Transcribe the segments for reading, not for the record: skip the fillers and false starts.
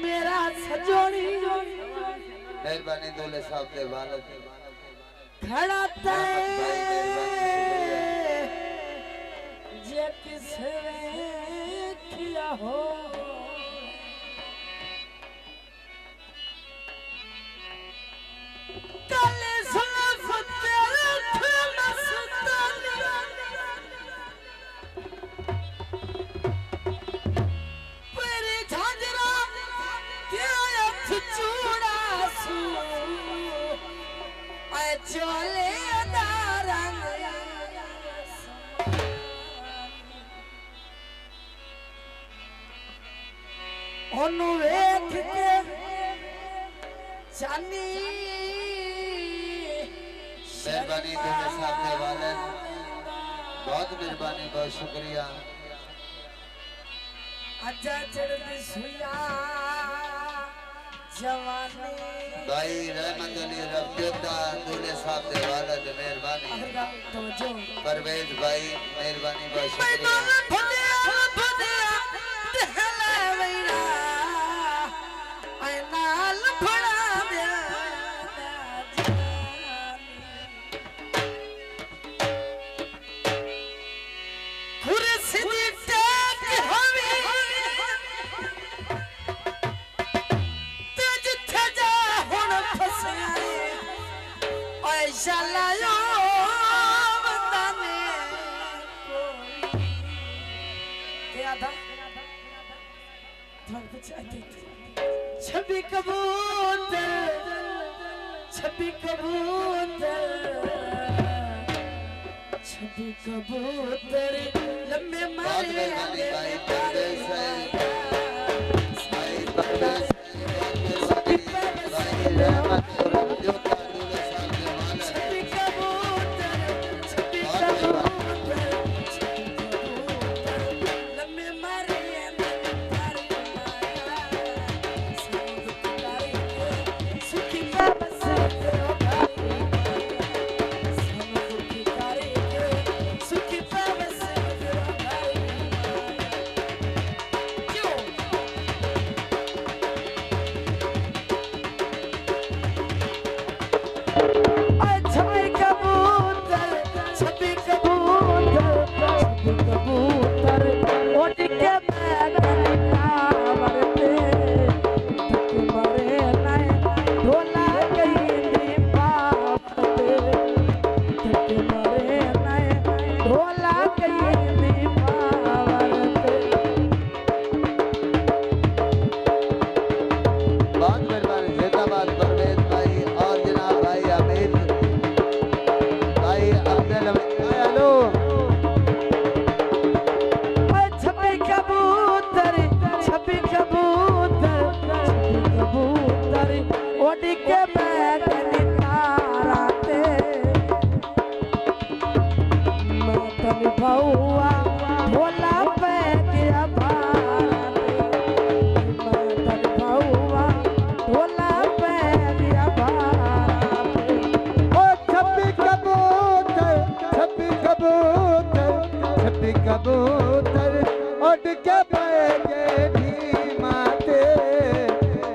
मेरा सजोनी मेहरबानी दूल्हे साहब दे वालद खड़ा जे किसने किया हो चले वेख के जानी मेहरबानी दूल्हे साहब दे वालद बहुत मेहरबानी बहुत शुक्रिया आजा चढ़ती सुइया जवानी भाई रहमत अली रफीदा दूल्हे साहब दे वालद मेहरबानी परवेज भाई मेहरबानी बहुत शुक्रिया छवि कबूतर छवि कबूतर छवि कबूतर लम्बे मारे भाई परवेज भाई परवेज भाई रहमत रफीदा दूल्हे साहब दे वालद छवि कबूतर छवि कबूतर लम्बे मारे कबूतर उड़ के पैगे माते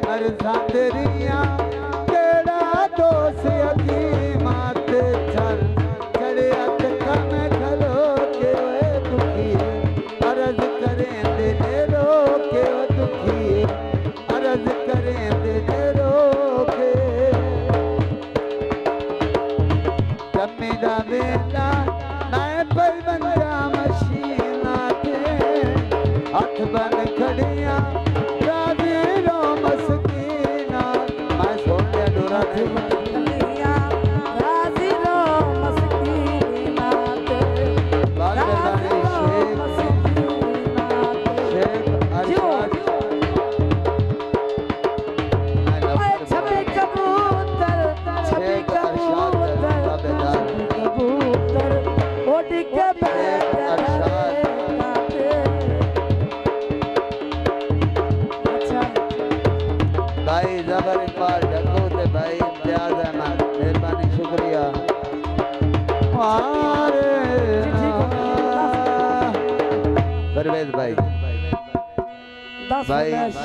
हर सांदरिया केड़ा दोष अगी माते चल चढ़े कम खलो के दुखी अर्ज करें दे रोके दुखी अर्ज करें दे रोके जमीदा बेटा हाथ बन खड़िया राजी रो मस्कीना मैं सोने डोरा थी राजी रो मस्कीना शेख अरशाद छवि कबूतर छवि कबूतर उड़ के भाई जबर इकबाल ढक्कू थे भाई इम्तियाज अहमद मेहरबानी शुक्रिया परवेज भाई 10 भाई। में